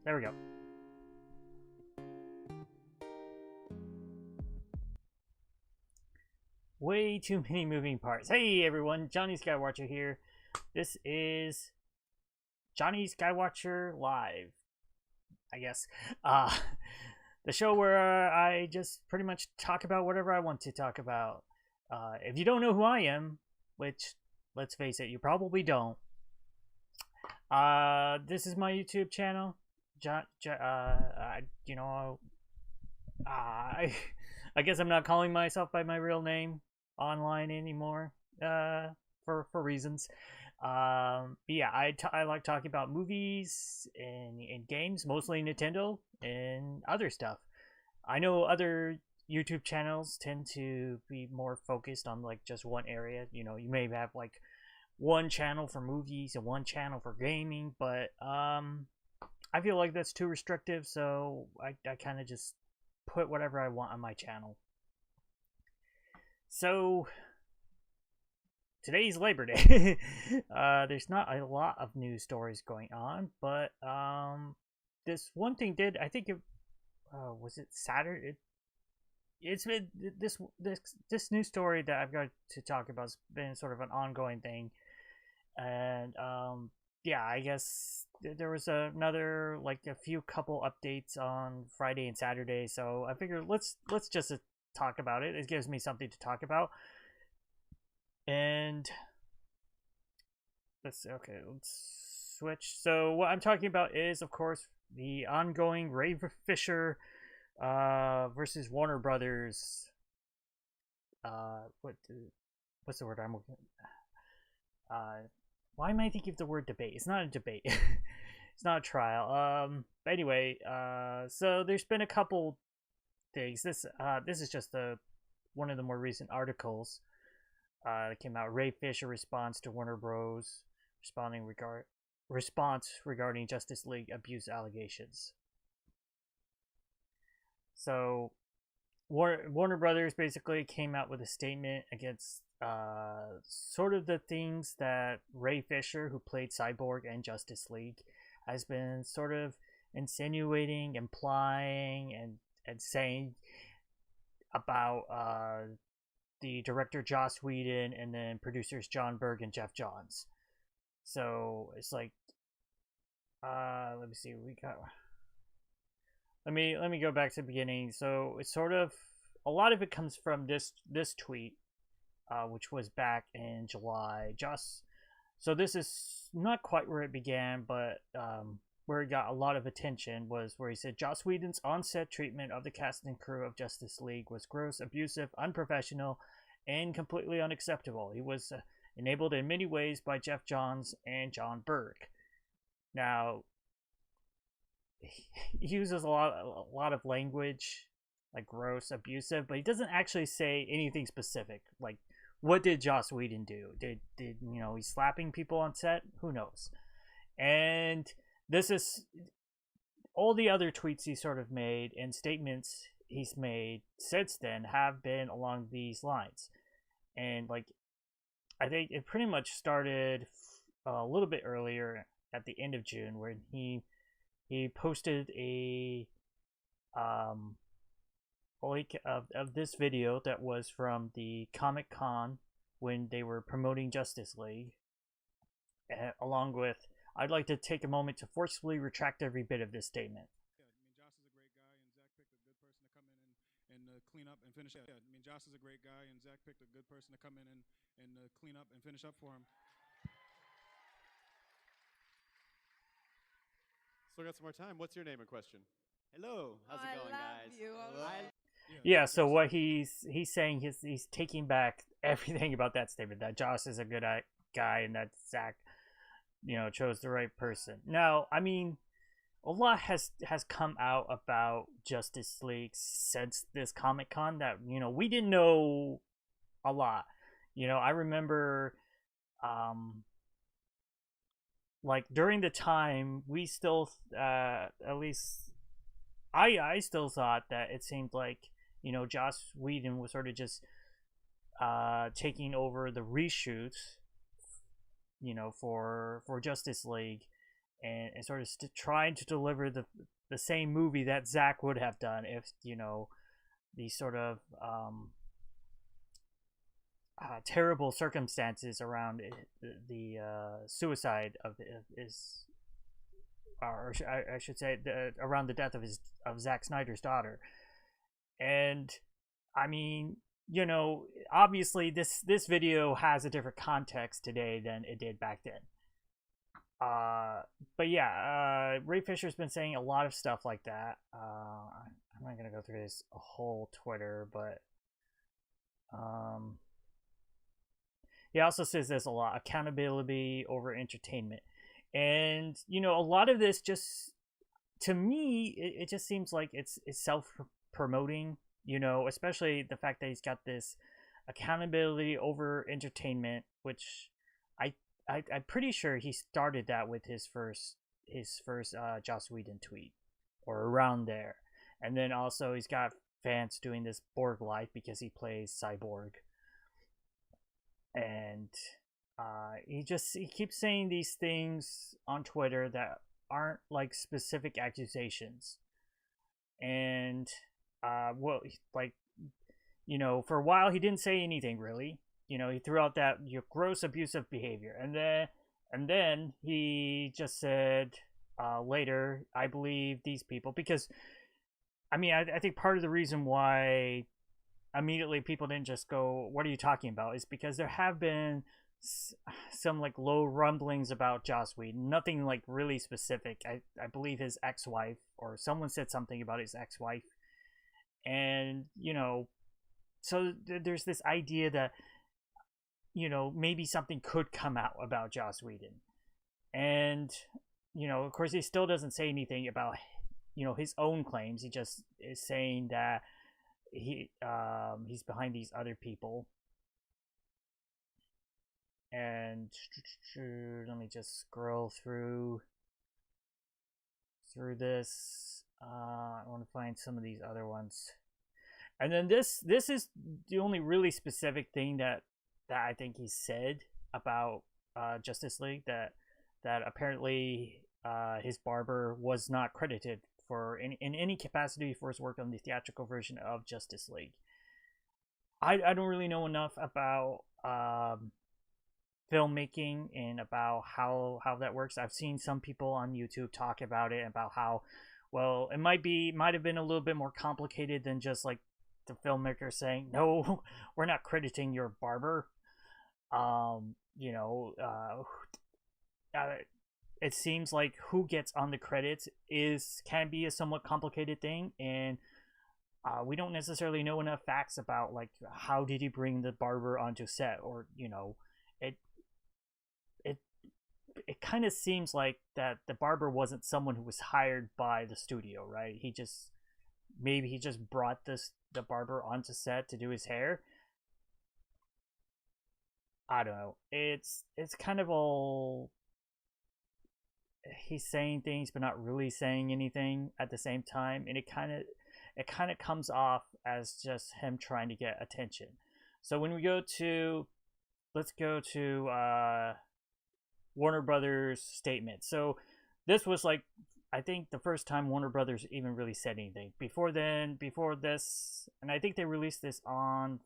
There we go. Way too many moving parts. Hey everyone, Jonny Skywatcher here. This is Jonny Skywatcher Live, I guess. Uh, the show where I just pretty much talk about whatever I want to talk about. If you don't know who I am, which, let's face it, you probably don't. This is my YouTube channel. You know, I guess I'm not calling myself by my real name online anymore. For reasons. But yeah, I like talking about movies and games, mostly Nintendo and other stuff. I know other YouTube channels tend to be more focused on like just one area. You know, you may have like one channel for movies and one channel for gaming, but I feel like that's too restrictive, so I kind of just put whatever I want on my channel. So today's Labor Day. There's not a lot of news stories going on, but this one thing did. I think it was it Saturday. It's been this news story that I've got to talk about has been sort of an ongoing thing, and yeah, I guess there was another like a few couple updates on Friday and Saturday, so I figured let's just talk about it. It gives me something to talk about. And let's switch. So what I'm talking about is, of course, the ongoing Ray Fisher versus Warner Brothers. What's the word I'm looking at? Why am I thinking of the word debate? It's not a debate. It's not a trial. But anyway, so there's been a couple things. This is just one of the more recent articles that came out. Ray Fisher responds to Warner Bros. Response regarding Justice League abuse allegations. So Warner Brothers basically came out with a statement against sort of the things that Ray Fisher, who played Cyborg and Justice League, has been sort of insinuating, implying, and saying about the director Joss Whedon and then producers John Berg and Jeff Johns. So it's like, let me see, let me go back to the beginning. So it's sort of, a lot of it comes from this tweet, which was back in July. So this is not quite where it began, but where it got a lot of attention was where he said Joss Whedon's on-set treatment of the cast and crew of Justice League was gross, abusive, unprofessional, and completely unacceptable. He was enabled in many ways by Jeff Johns and John Berg. Now, he uses a lot of language, like gross, abusive, but he doesn't actually say anything specific. Like, what did Joss Whedon do? Did you know, he's slapping people on set? Who knows? And this is all the other tweets he sort of made and statements he's made since then have been along these lines. And like, I think it pretty much started a little bit earlier at the end of June, where he posted a link of this video that was from the Comic-Con when they were promoting Justice League, along with, I'd like to take a moment to forcefully retract every bit of this statement. Yeah, I mean, Joss is a great guy, and Zach picked a good person to come in and clean up and finish up. Yeah, I mean, Joss is a great guy, and Zach picked a good person to come in and clean up and finish up for him. Still got some more time. What's your name and question? Hello. How's it going, guys? Hello. Yeah, so what he's saying is he's taking back everything about that statement, that Joss is a good guy and that Zach, you know, chose the right person. Now, I mean, a lot has come out about Justice League since this Comic-Con that, you know, we didn't know a lot. You know, I remember like during the time we still at least I still thought that it seemed like, you know, Joss Whedon was sort of just taking over the reshoots, you know, for Justice League, and sort of trying to deliver the same movie that Zack would have done if, these sort of terrible circumstances around the suicide of his, or I should say, around the death of Zack Snyder's daughter. And I mean, obviously this video has a different context today than it did back then. But yeah, Ray Fisher's been saying a lot of stuff like that. I'm not gonna go through his whole Twitter, but he also says there's a lot accountability over entertainment, and a lot of this just, to me, it just seems like it's self promoting. Especially the fact that he's got this accountability over entertainment, which I'm pretty sure he started that with his first Joss Whedon tweet, or around there. And then also he's got fans doing this Borg life because he plays Cyborg. And he keeps saying these things on Twitter that aren't like specific accusations. And well, like, for a while he didn't say anything really. He threw out that gross abusive behavior, and then he just said later, I believe these people, because I mean, I think part of the reason why immediately people didn't just go, what are you talking about, is because there have been some like low rumblings about Joss Whedon, nothing like really specific. I believe his ex-wife, or someone said something about his ex-wife, and so there's this idea that maybe something could come out about Joss Whedon. And of course he still doesn't say anything about his own claims. He just is saying that he's behind these other people. And let me just scroll through this. I want to find some of these other ones. And then this is the only really specific thing that I think he said about Justice League, that apparently his barber was not credited for in any capacity for his work on the theatrical version of Justice League. I don't really know enough about filmmaking and about how that works. I've seen some people on YouTube talk about it, about how, well, it might have been a little bit more complicated than just like the filmmaker saying, no, we're not crediting your barber. It seems like who gets on the credits can be a somewhat complicated thing, and we don't necessarily know enough facts about like how did he bring the barber onto set, or it kind of seems like that the barber wasn't someone who was hired by the studio, right? Maybe he just brought the barber onto set to do his hair. I don't know. It's kind of all, he's saying things but not really saying anything at the same time, and it kind of comes off as just him trying to get attention. So when we let's go to Warner Brothers statement. So this was like, I think the first time Warner Brothers even really said anything. Before this, and I think they released this on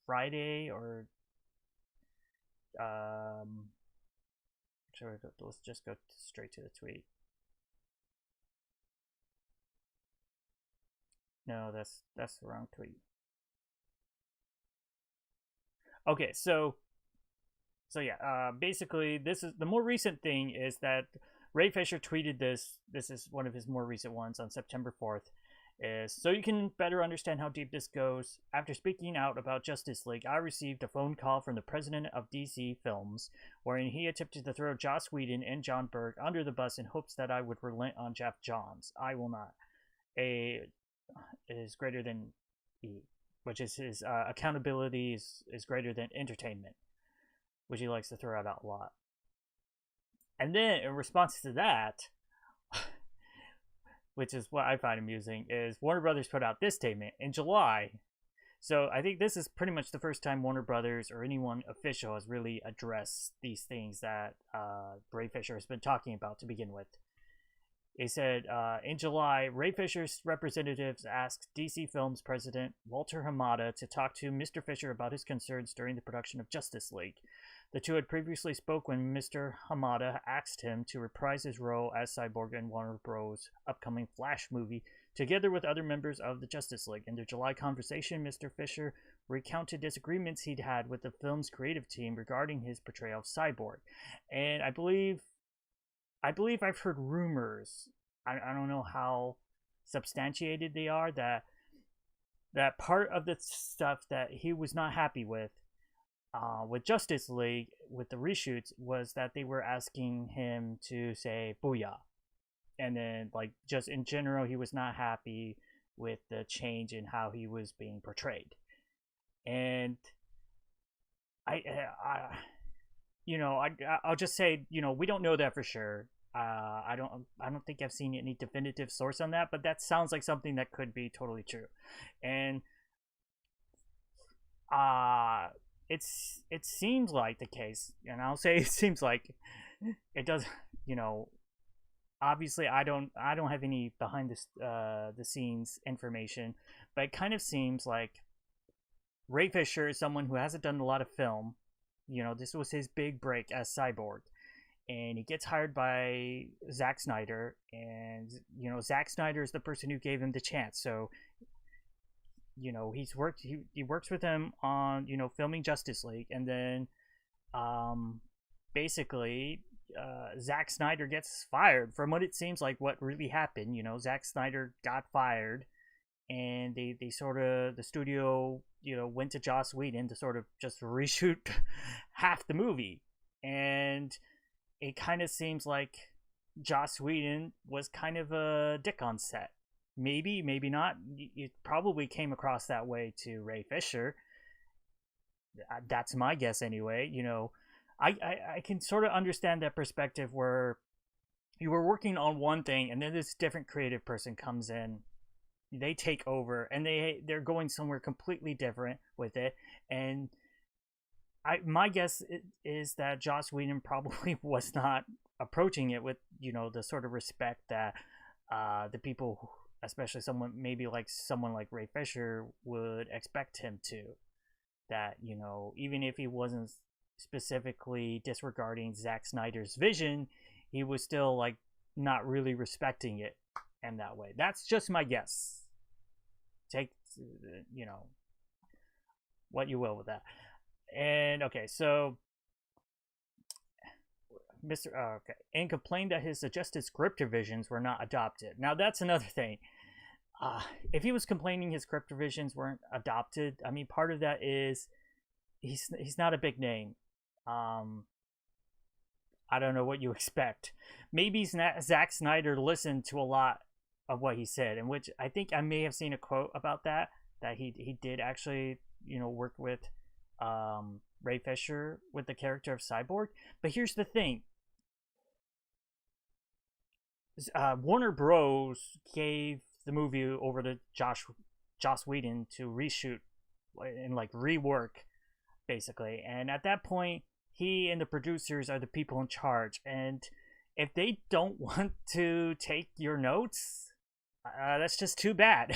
Friday, or sure, let's just go straight to the tweet. No, that's the wrong tweet. Okay, so yeah, basically this is the more recent thing, is that Ray Fisher tweeted this. This is one of his more recent ones on September 4th. Is, so you can better understand how deep this goes. After speaking out about Justice League, I received a phone call from the president of DC Films, wherein he attempted to throw Joss Whedon and John Berg under the bus in hopes that I would relent on Jeff Johns. I will not. A is greater than E, which is his accountability is greater than entertainment, which he likes to throw out a lot. And then in response to that, which is what I find amusing, is Warner Brothers put out this statement in July. So I think this is pretty much the first time Warner Brothers or anyone official has really addressed these things that Ray Fisher has been talking about to begin with. They said in July, Ray Fisher's representatives asked DC Films president Walter Hamada to talk to Mr. Fisher about his concerns during the production of Justice League. The two had previously spoke when Mr. Hamada asked him to reprise his role as Cyborg in Warner Bros. Upcoming Flash movie, together with other members of the Justice League. In their July conversation, Mr. Fisher recounted disagreements he'd had with the film's creative team regarding his portrayal of Cyborg. And I believe I've heard rumors, I don't know how substantiated they are, that part of the stuff that he was not happy with Justice League, with the reshoots, was that they were asking him to say booyah. And then, like, just in general, he was not happy with the change in how he was being portrayed. And I'll just say, we don't know that for sure. I don't think I've seen any definitive source on that, but that sounds like something that could be totally true. And it seems like the case, and I'll say it seems like it does. Obviously, I don't have any behind the scenes information, but it kind of seems like Ray Fisher is someone who hasn't done a lot of film. This was his big break as Cyborg, and he gets hired by Zack Snyder, and Zack Snyder is the person who gave him the chance. So he works with him on filming Justice League, and then basically Zack Snyder gets fired. From what it seems like, what really happened, Zack Snyder got fired, and they sort of, the studio went to Joss Whedon to sort of just reshoot half the movie. And it kind of seems like Joss Whedon was kind of a dick on set. Maybe not. It probably came across that way to Ray Fisher. That's my guess anyway. I can sort of understand that perspective where you were working on one thing and then this different creative person comes in, they take over, and they're going somewhere completely different with it. And my guess is that Joss Whedon probably was not approaching it with the sort of respect that the people, especially someone like Ray Fisher, would expect him to. That even if he wasn't specifically disregarding Zack Snyder's vision, he was still like not really respecting it in that way. That's just my guess. Take what you will with that. And okay, so and complained that his suggested script revisions were not adopted. Now that's another thing. If he was complaining his script revisions weren't adopted, I mean, part of that is he's not a big name. I don't know what you expect. Maybe Zack Snyder listened to a lot of what he said, in which I think I may have seen a quote about that he did actually work with Ray Fisher with the character of Cyborg. But here's the thing. Warner Bros. Gave the movie over to Joss Whedon to reshoot and like rework, basically. And at that point, he and the producers are the people in charge. And if they don't want to take your notes, that's just too bad.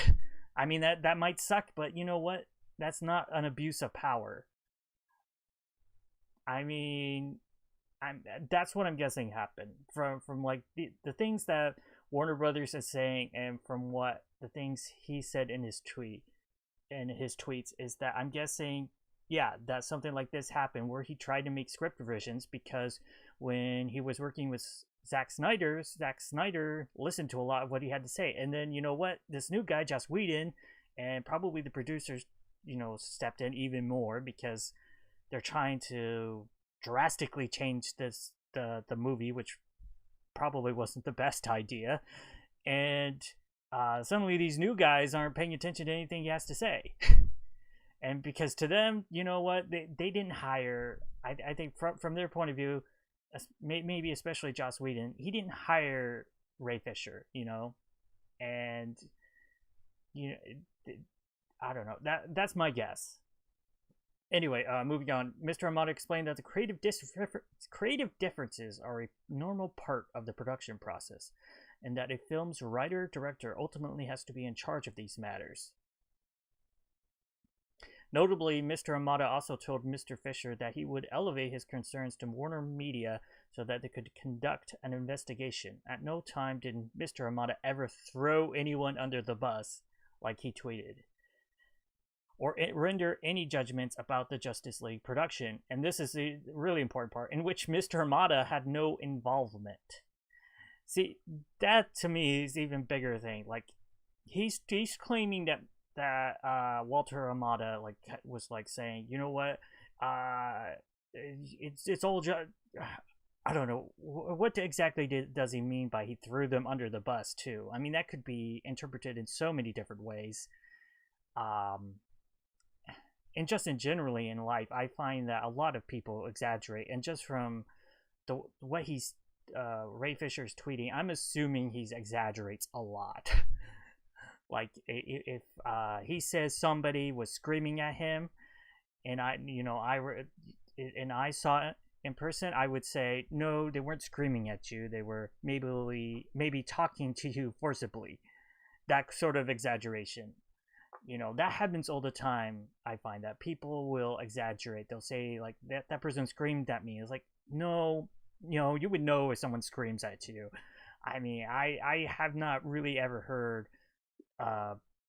I mean, that might suck, but you know what? That's not an abuse of power. I mean, that's what I'm guessing happened from like the things that Warner Brothers is saying, and from what the things he said in his tweets, is that I'm guessing, yeah, that something like this happened where he tried to make script revisions, because when he was working with Zack Snyder listened to a lot of what he had to say. And then, this new guy, Joss Whedon, and probably the producers, stepped in even more, because they're trying to drastically change the movie, which probably wasn't the best idea. And suddenly these new guys aren't paying attention to anything he has to say. And because to them, they didn't hire, I think from their point of view, maybe especially Joss Whedon, he didn't hire Ray Fisher, and I don't know. That's my guess. Anyway, moving on. Mr. Amata explained that the creative differences are a normal part of the production process, and that a film's writer-director ultimately has to be in charge of these matters. Notably, Mr. Amata also told Mr. Fisher that he would elevate his concerns to Warner Media so that they could conduct an investigation. At no time did Mr. Amata ever throw anyone under the bus, like he tweeted, or render any judgments about the Justice League production. And this is the really important part, in which Mr. Amata had no involvement. See, that to me is even bigger thing. Like, he's claiming that Walter Amata was saying, you know what, it's all just, I don't know what exactly does he mean by he threw them under the bus too. I mean, that could be interpreted in so many different ways. And just generally in life, I find that a lot of people exaggerate, and just from the way Ray Fisher's tweeting, I'm assuming he exaggerates a lot. Like, if he says somebody was screaming at him, and I saw it in person, I would say, no, they weren't screaming at you. They were maybe talking to you forcibly. That sort of exaggeration. That happens all the time. I find that people will exaggerate. They'll say, like, that person screamed at me. It's like, no, you would know if someone screams at you. I mean, I have not really ever heard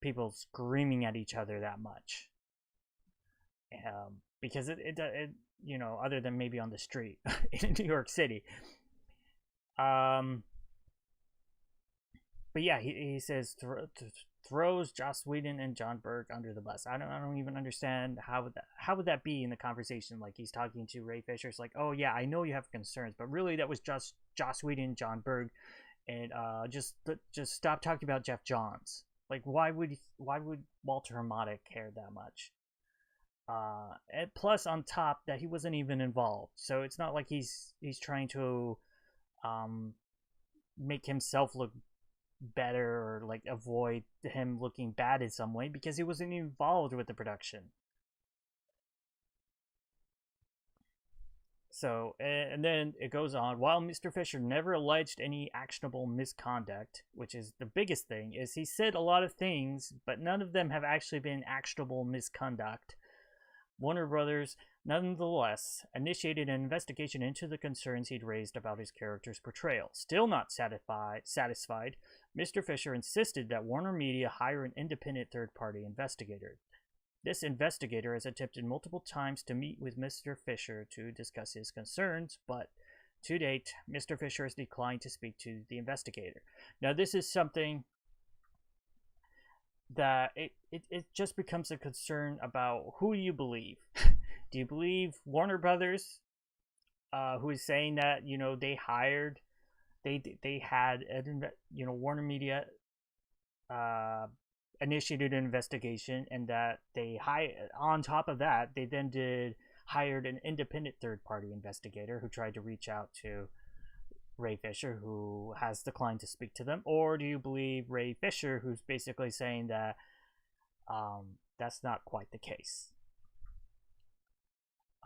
people screaming at each other that much. Because it other than maybe on the street in New York City. But yeah, he says throws Joss Whedon and John Berg under the bus. I don't even understand how would that be in the conversation. Like, he's talking to Ray Fisher. It's like, oh yeah, I know you have concerns, but really that was just Joss Whedon, John Berg, and just stop talking about Jeff Johns. Like, why would Walter Amata care that much? And plus, on top, that he wasn't even involved, so it's not like he's trying to make himself look better, or like avoid him looking bad in some way, because he wasn't involved with the production. So, and then it goes on, while Mr. Fisher never alleged any actionable misconduct, which is the biggest thing, is he said a lot of things, but none of them have actually been actionable misconduct. Warner Brothers, nonetheless, initiated an investigation into the concerns he'd raised about his character's portrayal. Still not satisfied, Mr. Fisher insisted that Warner Media hire an independent third-party investigator. This investigator has attempted multiple times to meet with Mr. Fisher to discuss his concerns, but to date, Mr. Fisher has declined to speak to the investigator. Now, this is something that it just becomes a concern about who you believe. Do you believe Warner Brothers, who is saying that, they had, Warner Media initiated an investigation, and that on top of that, they then hired an independent third-party investigator who tried to reach out to Ray Fisher, who has declined to speak to them? Or do you believe Ray Fisher, who's basically saying that that's not quite the case?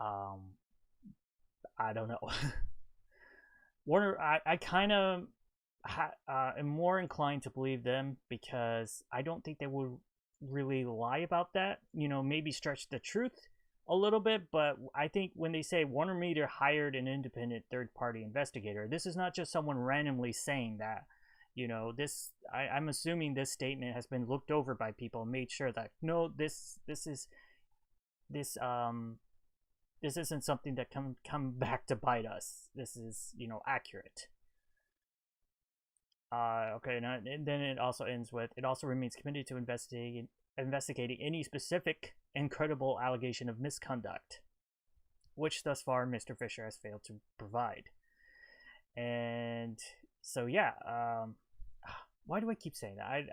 I don't know. Warner, I kind of am more inclined to believe them, because I don't think they would really lie about that. Maybe stretch the truth a little bit, but I think when they say Warner Media hired an independent third-party investigator, this is not just someone randomly saying that. I'm assuming this statement has been looked over by people and made sure that, no, this isn't something that can come back to bite us. This is, accurate. Okay, and then it also ends with, it also remains committed to investigating any specific and credible allegation of misconduct, which thus far Mr. Fisher has failed to provide. And so, yeah, why do I keep saying that? I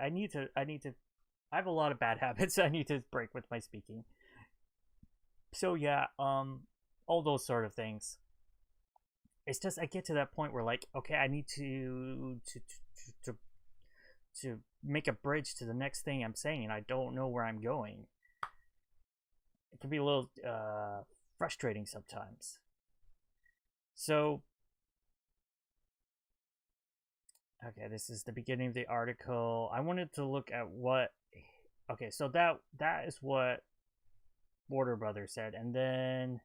have a lot of bad habits I need to break with my speaking. So yeah, all those sort of things. It's just, I get to that point where, like, okay, I need to make a bridge to the next thing I'm saying, and I don't know where I'm going. It can be a little frustrating sometimes. So, okay, this is the beginning of the article. I wanted to look at what. Okay, so that is what Warner Brothers said, and then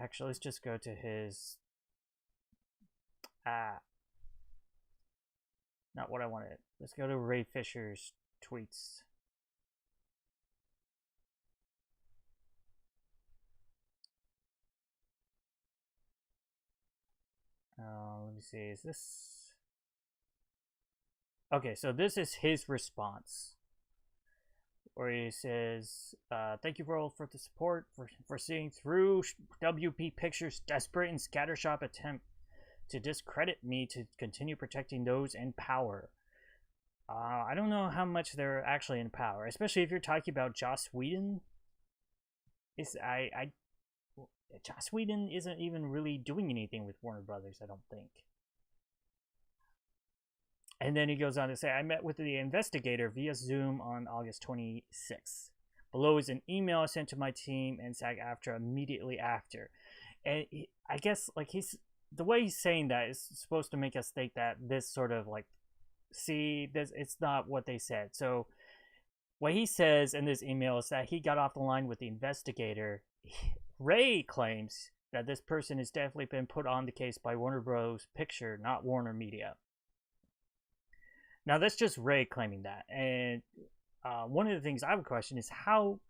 actually, let's just go to his. Not what I wanted. Let's go to Ray Fisher's tweets. Let me see. Is this? Okay, so this is his response, where he says, "Thank you all for the support, for seeing through WB Pictures' desperate and scattershot attempt to discredit me to continue protecting those in power." I don't know how much they're actually in power, especially if you're talking about Joss Whedon. Joss Whedon isn't even really doing anything with Warner Brothers, I don't think. And then he goes on to say, "I met with the investigator via Zoom on August 26th. Below is an email I sent to my team and SAG-AFTRA immediately after." And I guess like the way he's saying that is supposed to make us think that this sort of like, see, this, it's not what they said. So what he says in this email is that he got off the line with the investigator. Ray claims that this person has definitely been put on the case by Warner Bros. Picture, not Warner Media. Now that's just Ray claiming that, and one of the things I would question is how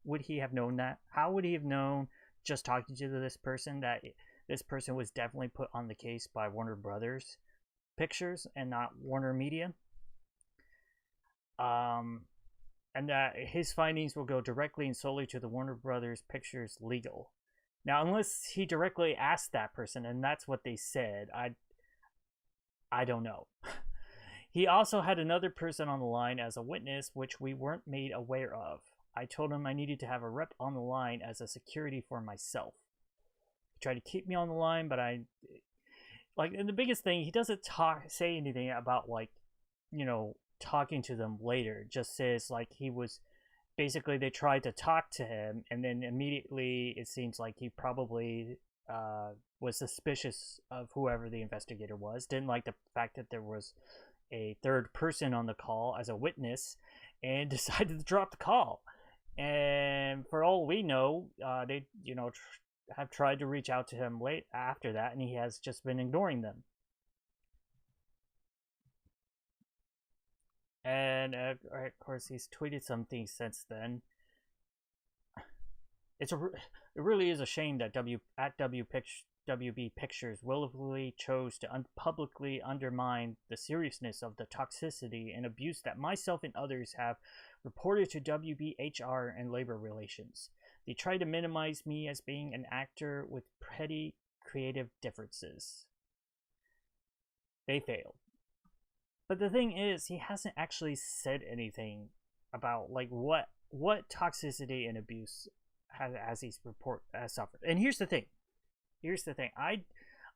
would he have known that? How would he have known just talking to this person that this person was definitely put on the case by Warner Brothers Pictures and not Warner Media? And that his findings will go directly and solely to the Warner Brothers Pictures legal. Now, unless he directly asked that person and that's what they said, I don't know. He also had another person on the line as a witness, which we weren't made aware of. I told him I needed to have a rep on the line as a security for myself. He tried to keep me on the line, but and the biggest thing, he doesn't say anything about, like, you know, talking to them later. Just says, like, he was, basically they tried to talk to him, and then immediately it seems like he probably was suspicious of whoever the investigator was, didn't like the fact that there was a third person on the call as a witness, and decided to drop the call. And for all we know, they, you know, have tried to reach out to him late after that, and he has just been ignoring them. And of course, he's tweeted something since then. It really is a shame that WB Pictures willfully chose to publicly undermine the seriousness of the toxicity and abuse that myself and others have reported to WB HR and labor relations. They tried to minimize me as being an actor with petty creative differences. They failed. But the thing is, he hasn't actually said anything about, like, what toxicity and abuse has he suffered. And here's the thing.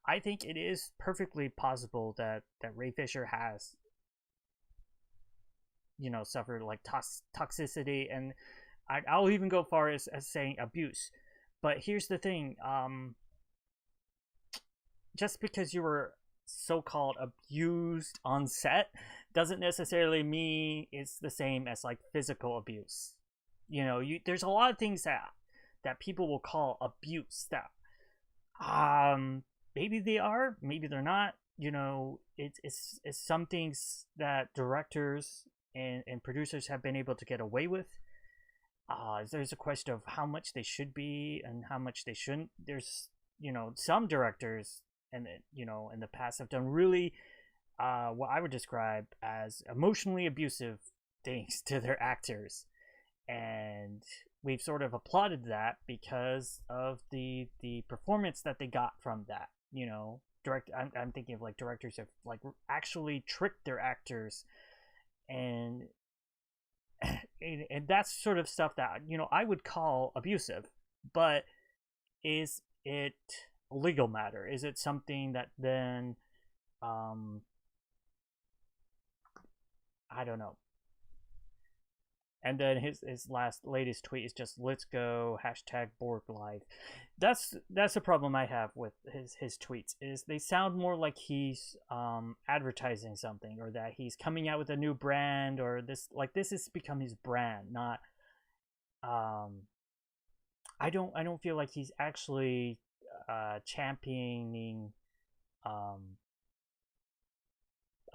I think it is perfectly possible that Ray Fisher has, you know, suffered like toxicity, and I'll even go far as saying abuse. But here's the thing. Just because you were so-called abused on set doesn't necessarily mean it's the same as like physical abuse. You know, there's a lot of things that people will call abuse that maybe they are, maybe they're not. You know, it's some things that directors and producers have been able to get away with. There's a question of how much they should be and how much they shouldn't. There's, you know, some directors and, you know, in the past have done really what I would describe as emotionally abusive things to their actors, and we've sort of applauded that because of the performance that they got from that. You know, I'm thinking of like directors have like actually tricked their actors, and that's sort of stuff that, you know, I would call abusive. But is it a legal matter? Is it something that then I don't know. And then his latest tweet is just "Let's go #Borg Live." That's the problem I have with his tweets, is they sound more like he's advertising something, or that he's coming out with a new brand, or this has become his brand, not I don't feel like he's actually championing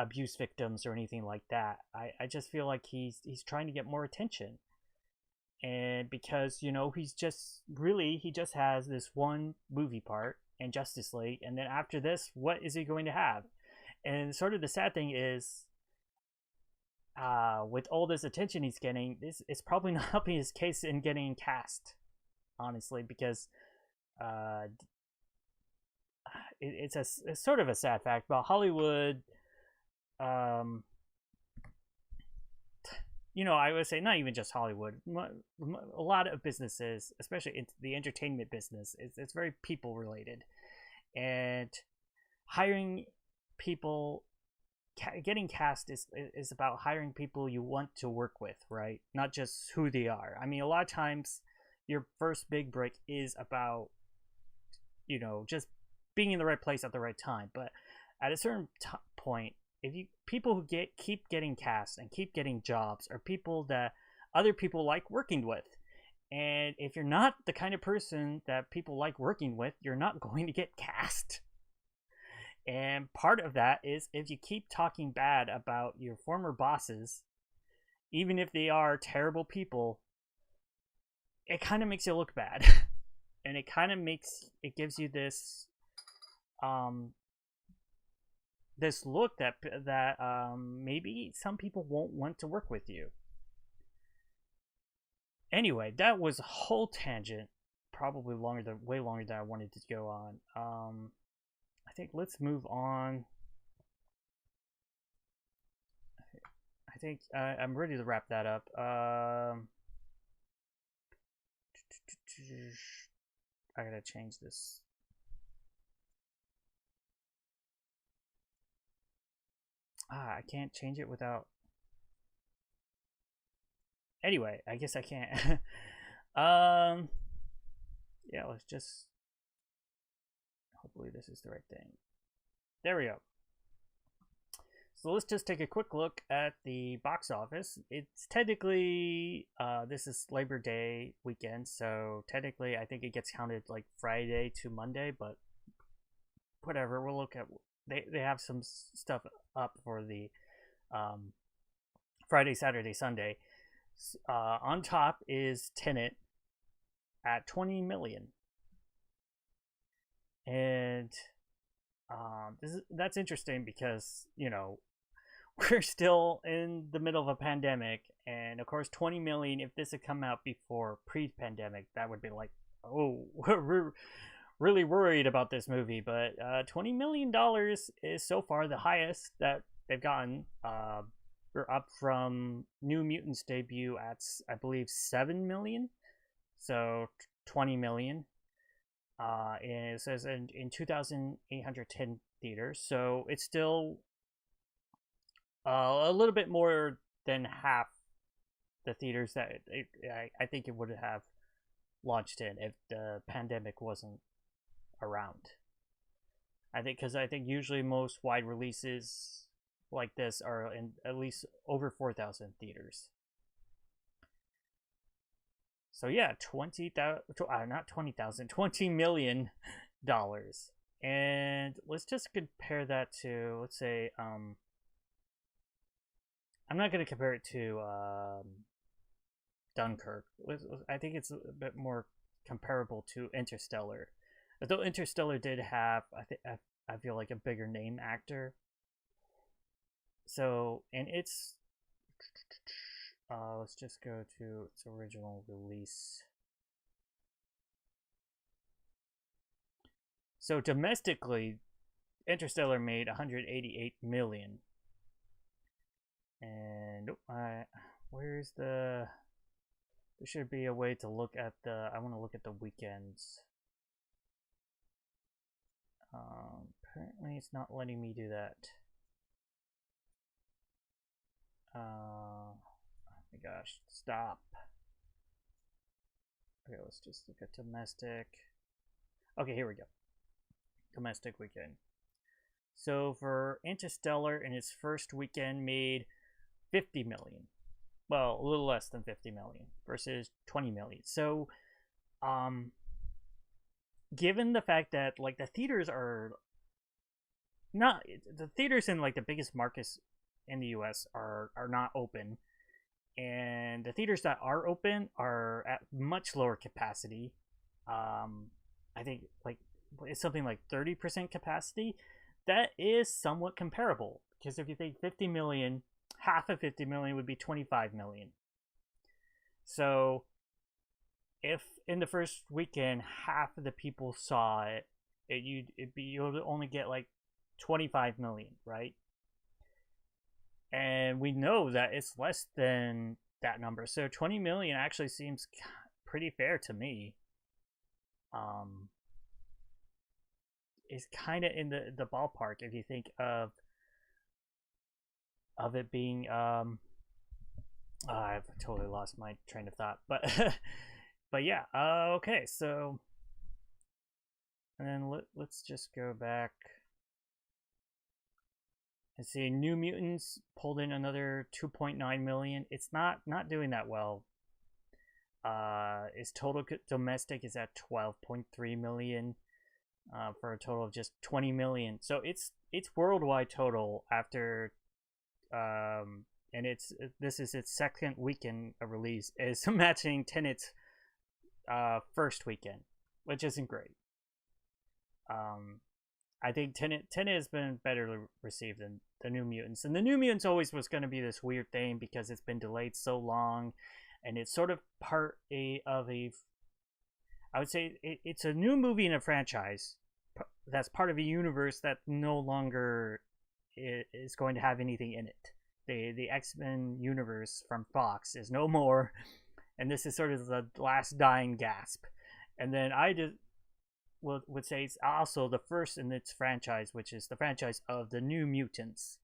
abuse victims or anything like that. I just feel like he's trying to get more attention. And because, he just has this one movie part in Justice League, and then after this, what is he going to have? And sort of the sad thing is, with all this attention he's getting, it's probably not helping his case in getting cast, honestly, because it's sort of a sad fact about Hollywood. I would say not even just Hollywood. A lot of businesses, especially in the entertainment business, it's very people related, and hiring people, getting cast is about hiring people you want to work with, right? Not just who they are. I mean, a lot of times your first big break is about just being in the right place at the right time, but at a certain point, if people who keep getting cast and keep getting jobs are people that other people like working with, and if you're not the kind of person that people like working with, you're not going to get cast. And part of that is, if you keep talking bad about your former bosses, even if they are terrible people, it kind of makes you look bad. And it gives you this this look that maybe some people won't want to work with you. Anyway, that was a whole tangent, probably way longer than I wanted to go on. I think let's move on. I think I'm ready to wrap that up. I gotta change this. I can't change it without. Anyway, I guess I can't. Yeah, let's just. Hopefully, this is the right thing. There we go. So let's just take a quick look at the box office. It's technically, this is Labor Day weekend, so technically I think it gets counted like Friday to Monday, but whatever, we'll look at, they have some stuff up for the Friday, Saturday, Sunday. On top is Tenet at 20 million. And that's interesting because, we're still in the middle of a pandemic, and of course 20 million, if this had come out before pre-pandemic, that would be like, oh, we're really worried about this movie. But $20 million is so far the highest that they've gotten. We're up from New Mutants debut at, I believe, 7 million, so 20 million. And it says in 2,810 theaters, so it's still a little bit more than half the theaters that I think it would have launched in if the pandemic wasn't around. I think usually most wide releases like this are in at least over 4,000 theaters. So yeah, $20 million. And let's just compare that to, let's say, I'm not going to compare it to Dunkirk. I think it's a bit more comparable to Interstellar. Although Interstellar did have, I feel like, a bigger name actor. So, and it's, let's just go to its original release. So domestically, Interstellar made 188 million. And where's the? There should be a way to look at the. I want to look at the weekends. Apparently, it's not letting me do that. Oh my gosh, stop. Okay, let's just look at domestic. Okay, here we go. Domestic weekend. So for Interstellar, in its first weekend, made 50 million. Well, a little less than 50 million versus 20 million. So, given the fact that like the theaters are not the theaters in like the biggest markets in the US are not open, and the theaters that are open are at much lower capacity. I think like it's something like 30% capacity. That is somewhat comparable because if you think 50 million, half of 50 million would be 25 million. So if in the first weekend half of the people saw it, you'd only get like 25 million, right? And we know that it's less than that number. So 20 million actually seems pretty fair to me. Is kind of in the ballpark if you think of it being I've totally lost my train of thought, but but yeah, okay, so and then let's just go back and see. New Mutants pulled in another 2.9 million. It's not doing that well. Its total domestic is at 12.3 million. For a total of just 20 million. So it's worldwide total after and this is its second weekend of release, is matching Tenet's first weekend, which isn't great. I think Tenet has been better received than the New Mutants, and the New Mutants always was going to be this weird thing because it's been delayed so long, and it's sort of part of a I would say it's a new movie in a franchise that's part of a universe that no longer is going to have anything in it. The X-Men universe from Fox is no more, and this is sort of the last dying gasp. And then I would say it's also the first in its franchise, which is the franchise of the New Mutants.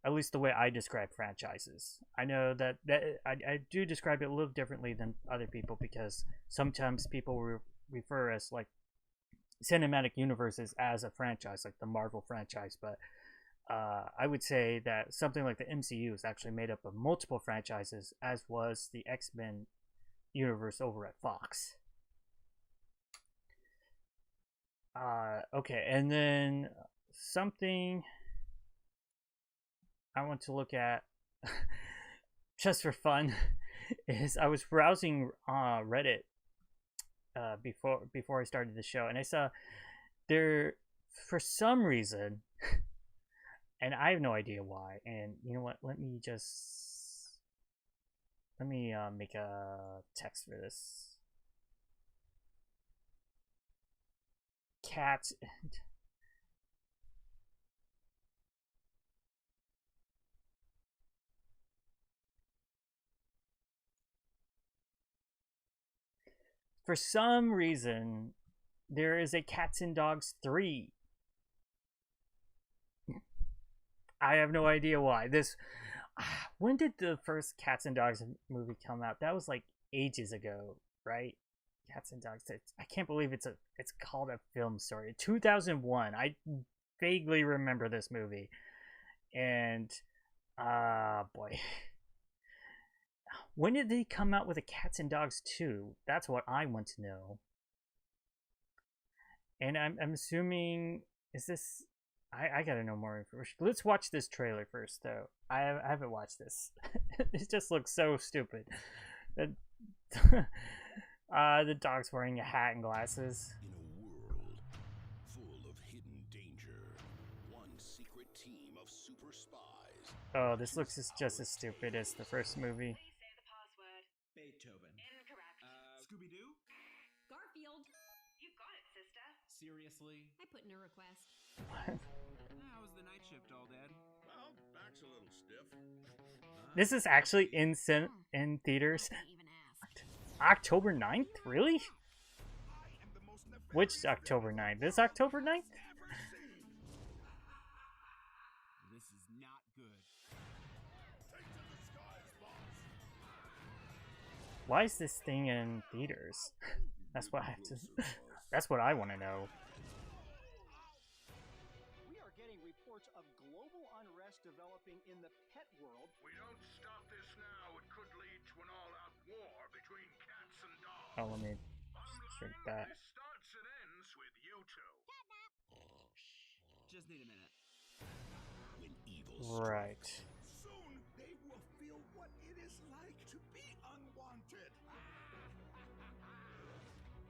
At least the way I describe franchises. I know that I do describe it a little differently than other people because sometimes people refer as like cinematic universes as a franchise, like the Marvel franchise. But I would say that something like the MCU is actually made up of multiple franchises, as was the X-Men universe over at Fox. Okay, and then something I want to look at just for fun is I was browsing Reddit before I started the show, and I saw there for some reason, and I have no idea why. And you know what? Let me make a text for this. Cats. For some reason, there is a Cats and Dogs 3. I have no idea why. When did the first Cats and Dogs movie come out? That was like ages ago, right? Cats and Dogs. I can't believe it's called a film story. 2001. I vaguely remember this movie, and boy. When did they come out with a Cats and Dogs 2? That's what I want to know. And I'm assuming, is this... I gotta know more information. Let's watch this trailer first, though. I haven't watched this. It just looks so stupid. The dog's wearing a hat and glasses. In a world full of hidden danger, one secret team of super spies. Oh, this looks just as stupid as the first movie. Beethoven. Incorrect. Scooby-Doo? Garfield. You got it, sister. Seriously? I put in a request. How was the night shift, all dad? Well, back's a little stiff. This is actually in theaters. Even asked. October 9th? Really? Which October 9th? This October 9th? This is not good. Why is this thing in theaters? That's what I have to. That's what I want to know. We are getting reports of global unrest developing in the pet world. We don't stop this now, it could lead to an all-out war between cats and dogs. Oh, let me Bottom shrink line, that. this starts and ends with you two. Just need a minute. When evil Right. soon they will feel what it is like to be unwanted.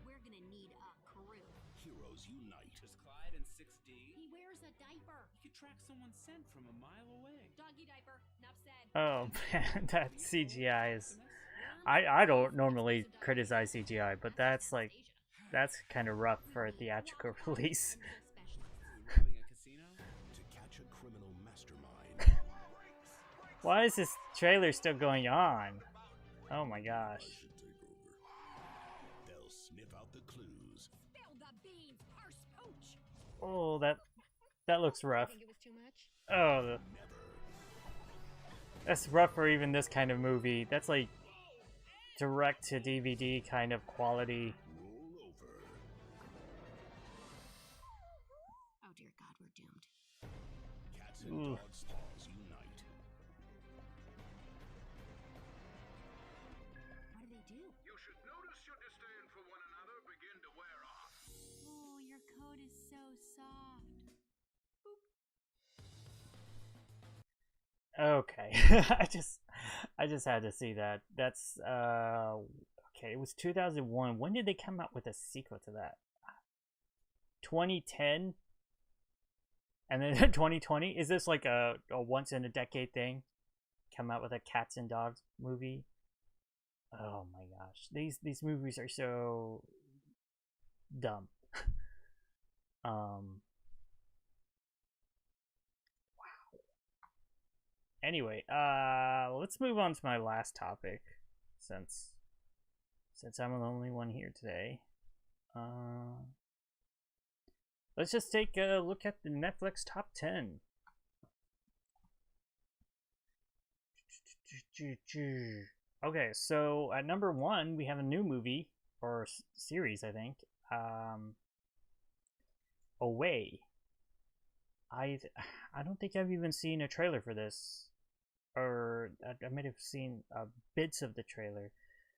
We're gonna need a crew. Heroes unite. There's Clyde in 6D. He wears a diaper. You could track someone's scent from a mile away. Doggy diaper. Enough said. Oh man, that CGI is. I don't normally criticize CGI, but that's like kind of rough for a theatrical release. Robbing a casino? To catch a criminal mastermind. Why is this trailer still going on? Oh my gosh. Should take over. They'll sniff out the clues. Spill the beans, parse pooch. Oh, that looks rough. Think it was too much? Oh, Never. that's rough for even this kind of movie. That's like direct to DVD kind of quality. Roll over. Oh dear God, we're doomed. Cats and Ooh. dogs paws unite. What do they do? You should notice your disdain for one another begin to wear off. Oh, your coat is so soft. Okay. I just had to see that. That's okay, it was 2001. When did they come out with a sequel to that? 2010? And then 2020? Is this like a once in a decade thing? Come out with a cats and dogs movie? Oh my gosh. These movies are so dumb. Anyway, let's move on to my last topic, since I'm the only one here today. Let's just take a look at the Netflix top 10. Okay, so at number 1 we have a new movie or series, I think. Away. I don't think I've even seen a trailer for this, or I might have seen bits of the trailer.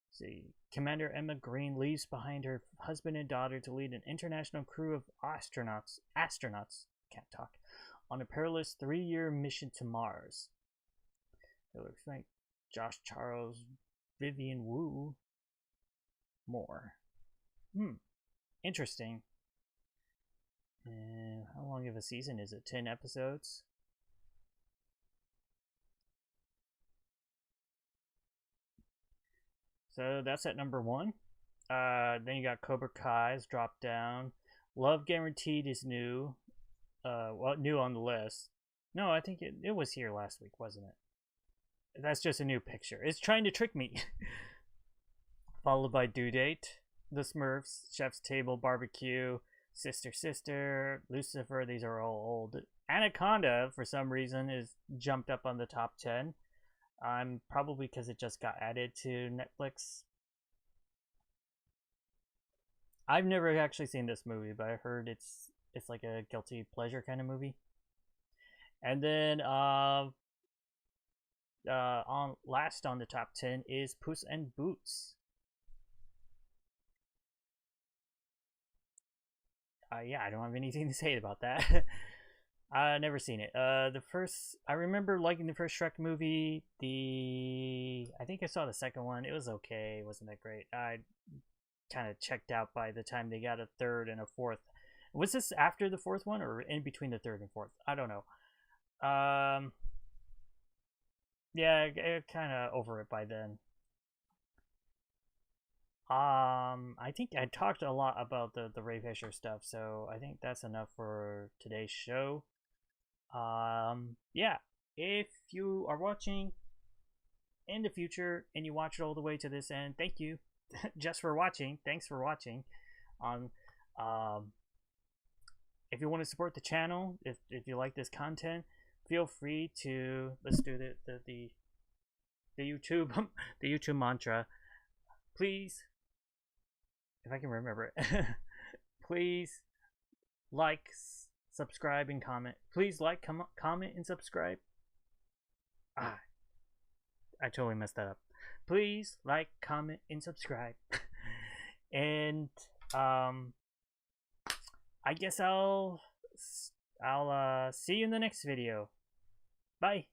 Let's see, Commander Emma Green leaves behind her husband and daughter to lead an international crew of astronauts can't talk, on a perilous 3-year mission to Mars. It looks like Josh Charles, Vivian Wu, more. Interesting. How long of a season is it? 10 episodes? So that's at number 1. Then you got Cobra Kai's dropped down. Love Guaranteed is new. Well, new on the list. No, I think it was here last week, wasn't it? That's just a new picture. It's trying to trick me. Followed by Due Date, The Smurfs, Chef's Table, Barbecue, Sister Sister, Lucifer. These are all old. Anaconda, for some reason, is jumped up on the top 10. Probably because it just got added to Netflix. I've never actually seen this movie, but I heard it's like a guilty pleasure kind of movie. And then on last on the top 10 is Puss in Boots. Yeah, I don't have anything to say about that. I never seen it. I remember liking the first Shrek movie. I think I saw the second one. It was okay. It wasn't that great. I kind of checked out by the time they got a third and a fourth. Was this after the fourth one or in between the third and fourth? I don't know. Yeah, kind of over it by then. I think I talked a lot about the Ray Fisher stuff, so I think that's enough for today's show. Yeah, if you are watching in the future and you watch it all the way to this end, thank you. Just for watching. Thanks for watching. If you want to support the channel, if you like this content, feel free to let's do the YouTube the YouTube mantra. Please, if I can remember it, please like, subscribe, and comment. Please like, comment, and subscribe. I totally messed that up. Please like, comment, and subscribe. And I guess I'll see you in the next video. Bye.